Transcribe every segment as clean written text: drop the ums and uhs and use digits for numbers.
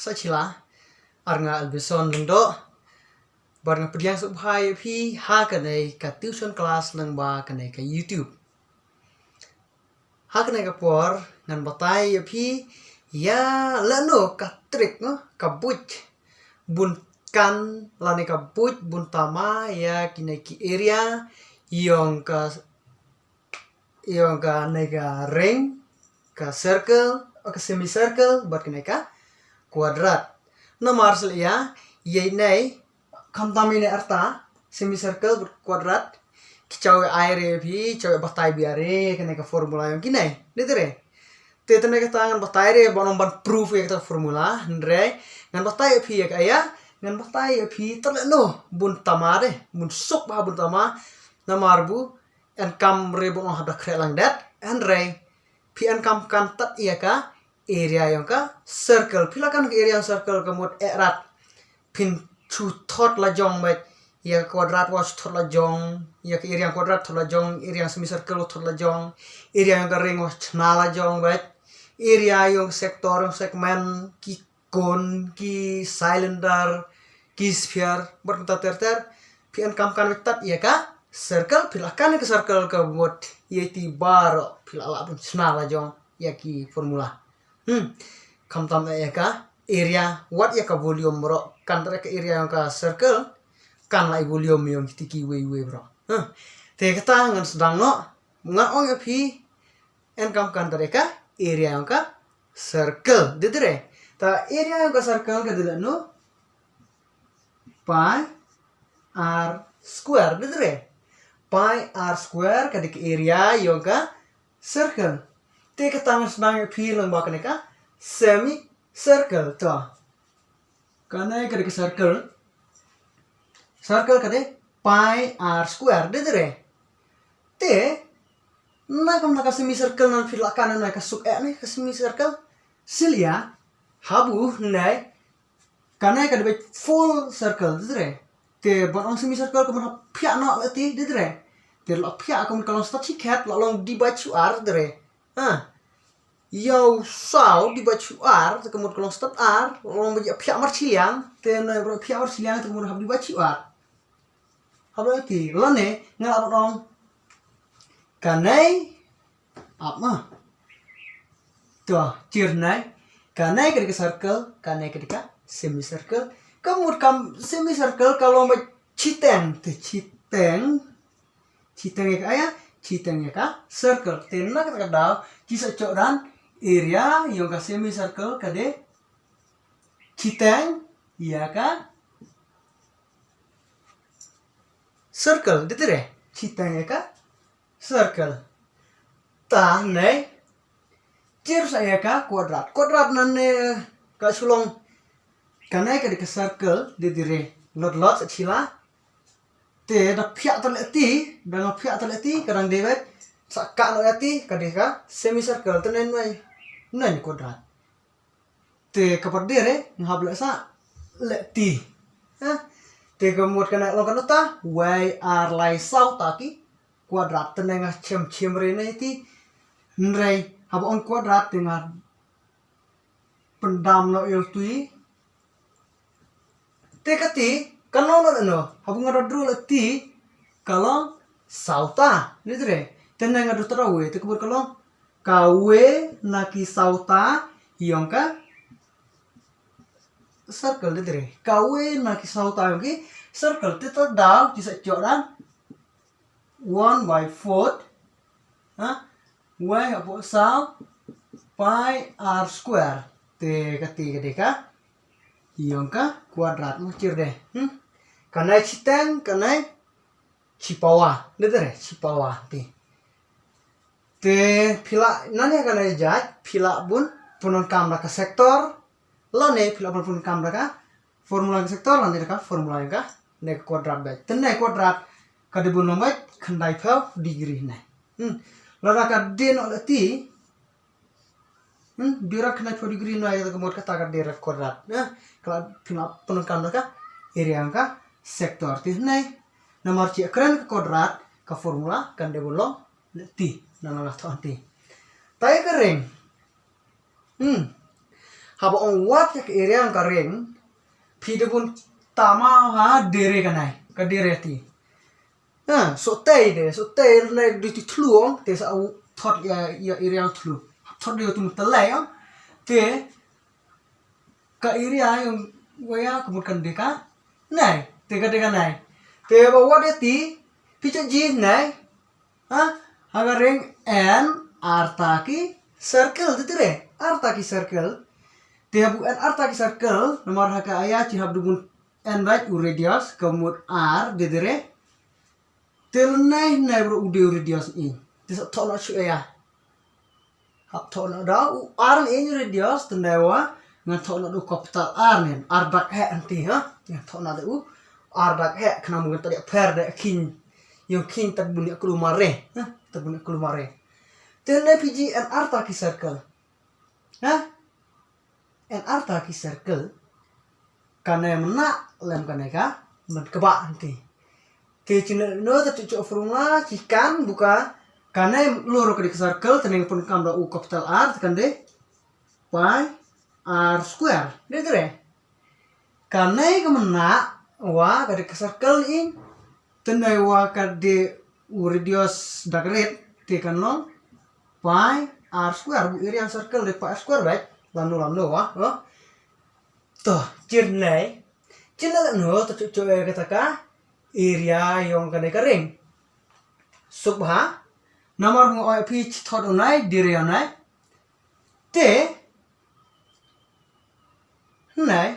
sachila arnga albison lengdo barang pediang subhai phi ha kanai ka tuition class nang ba kanai ka YouTube ha kanai ka por ngan batai phi ya lano ka trick no ka buj bun kan lani ka buj bun tama ya kinai ki area yang ka nega ring ka circle ka semicircle buat kinai ka kuadrat na marsel ya yai nai kamtamine arta semicircle kuadrat kicawe aire phi cawe batai biare kinai ka formula yang kinai litere te tene ka tangan batai re bonom ban proof ya ka formula ndre ngan batai phi ya kaya ngan batai phi terleno bun tamare bun sok ba bun tama na marbu en kam re bon hada krelang dat en re phi en kam kan tat iya ka area yang ka circle philakan ke area circle kamut erat pin chu thot la jong bet ya kuadrat was thot la jong ya ke area kuadrat thot la jong area semicircle thot la jong area yang ka ring was chna la jong bet area yang sektor segmen ki kon ki cylinder ki sphere berkata ter phi en kam kan tat iya ka circle philakan ke circle ka mot yeti bar philala pun chna la jong ya ki formula kamtam ya ka area what ya ka volume bro kan ke area yang ka circle kan lai volume yang tiki we bro te kata ngan sedang no ngan ong phi en kam kan ka area yang ka circle dedre ta area yang ka circle ka dile no pi r square dedre pi r square ka dik area yang ka circle te kata ngan sedang phi lang ba ka semi circle to kanai ka dik circle kade pi r square dedre te na kam naka semicircle nan filakan na ka suk ni ka semicircle silia habu nai kanai ka de full circle dedre te bon ong semicircle kam phya no ati dedre te lo phya kam kalong sta chikat lo long di bachu r dedre Yau sau di bacu ar te kemud kolong start ar long baca pihak marciang te na bro pihak marciang te kemud hab di bacu ar hab ti lone ngal rong kanai apa to cirnai kanai ke circle kanai ke semicircle kemud kam semicircle kalau baca citeng te citeng ya kaya citeng ya ka circle te na ka daw kisah coran area yang ka semicircle kade citeng ya ka circle ditere citeng ya ka circle ta nei cer saya ka kuadrat nanne ka sulong kanai ka de circle ditere lot sila te da phya taleti kadang dewet sakka no ati kadeka semicircle tenen nai kuadrat te kapar dire nghabla sa leti te kamut kana lo kanota y r lai sau taki kuadrat tenenga chem rene ti nrei hab on kuadrat dengan pendam no il tui te kati kalau no hab ngadru leti kalau sauta nitre tenang adu terawe te kubur kalong kawe naki sauta yang ka circle dedre kawe naki sauta yang ki circle te to daw bisa joran 1/4 y apo sau pi r square te kati kadeka yang ka kuadrat mukir deh kanai citeng kanai cipawa dedre cipawa ti te pila nani akan jat pila bun punon kamera ka sektor lone pila bun punon kamera ka formula ka sektor lone ka formula ka ne kuadrat bet tenne kuadrat ka de bun nomai khandai phau degree ne lora ka den olati dira khandai phau degree no ay ka mod ka ta ka dira kuadrat ka pila punon kamera ka area ka sektor ti ne nomor ci keren ka kuadrat ka formula kan de bun lo ti nana lah tuanti, tay kering, haba ong wat ke area yang karing pide pun tama ha dere kanai ka dere ti so tei na di ti tluong te sa u thot ya area tlu thot de tu telai te ka area yang waya kemudian deka nai te ka deka nai te ba wat ti picha ji nai haga ring n artaki circle titre artaki circle te habu n artaki circle nomor haka aya ci habdu bun n by u radius kemud r dedere tel nai bro ude radius i te sa thona chu ya hab thona da u r in radius tendawa ngan thona du capital r nen r dak he anti ya thona da u r dak he kena mungkin tadi per da kin yung kin tabun ya kulumare tabun ya kulumare tel nai pg n artaki circle n artaki circle kana mena lem kana ka men keba anti te cina no ta cu formula cikan buka kana loro ke circle teneng pun kam da u capital R tekan de pi r square de tere kana ke mena wa ke circle in tenai wa ka de u radius dagret te kan no pi r square bu area circle de pi r square baik lanu wa to cirnai no ta cu kata ka area yang kena kering subha nomor mo pitch thod unai dire unai te nai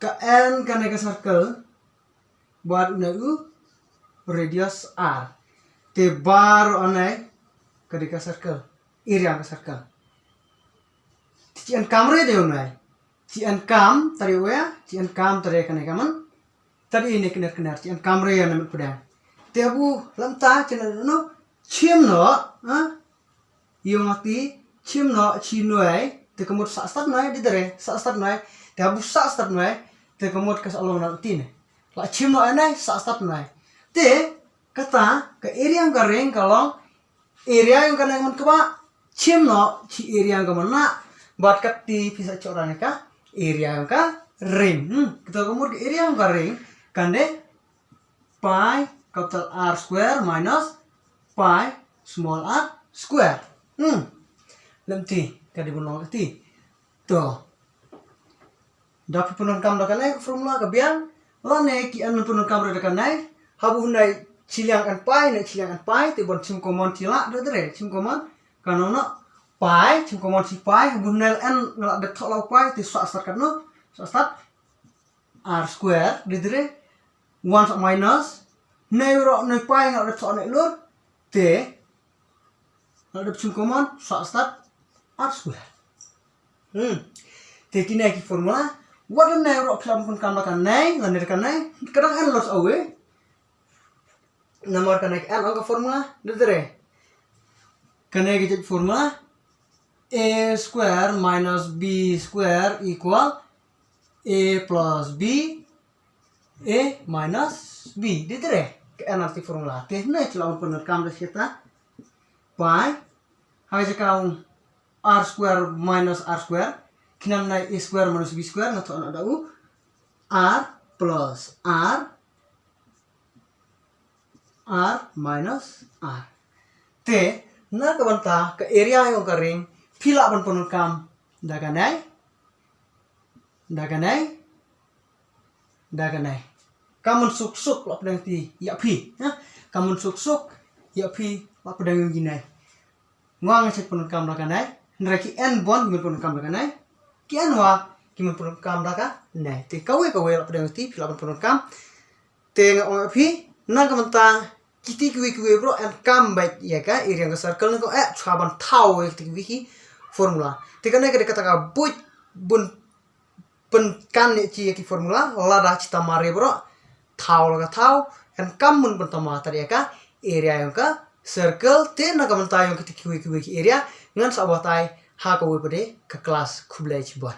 ka n kena ka circle buat unai u radius r te bar unai ka circle area ka circle cian kamre de unai cian kam tadi wa cian kam tadi kena kaman tadi ini kenar cian kamre yang nampak pedang tebu lanta cina no chim no yung mati chim no chinoi te kemud sa noi di dere sa noi tebu sa noi te kemud kas along na tin la chim no anai sa noi te kata ke area yang garing kalau area yang kana man keba chim no ci area yang mana buat kati bisa corane ka area yang ka ring kita kemud area yang garing kande pi capital R square minus pi small r square nanti kadi bunong ti to dapat punun kam dakanai formula kabian lane ki anu punun kam dakanai habu hunai ciliang an pi te bon sim common cila dre sim common kanono pi sim common si pi habu hunai n ngalak de tholau pi te sa start kanu sa start r square dre 1 minus neuro ne pai ngal de thone lur te ngal de sim common sa start r square te kini ki formula what neuro plam pun kam kan nai lan kan nai kadang an los awe nomor kan an angka formula de dre kan ki formula a square minus b square equal a plus b A minus B di tere ke arti formula te ne celaun pener kam de kita pi hai sekau r square minus r square kinam nai a square minus b square na to ada u r plus r minus r te na kabanta ke area yang kering pila ban pener kam daganai kamun suk la pedang ti ya pi kamun suk ya pi la pedang yung ginai ngwang cek punun kam dakanai nraki n bon kimun punun kam dakanai ki n wa kimun punun kam daka nai te kawe la pedang ti pila punun kam te ngong pi na kamanta kiti kiwi bro and kam baik ya ka iri yang circle ko chaban tau ti kiwi formula te kana ka kata ka bun pen kan ni ci ki formula lada cita mare bro tau laga tau kan kamun pertama tadi ka area yang ka circle te na kaman tayong kiwi area ngan sabatai ha ko pede ke kelas kublai cibuan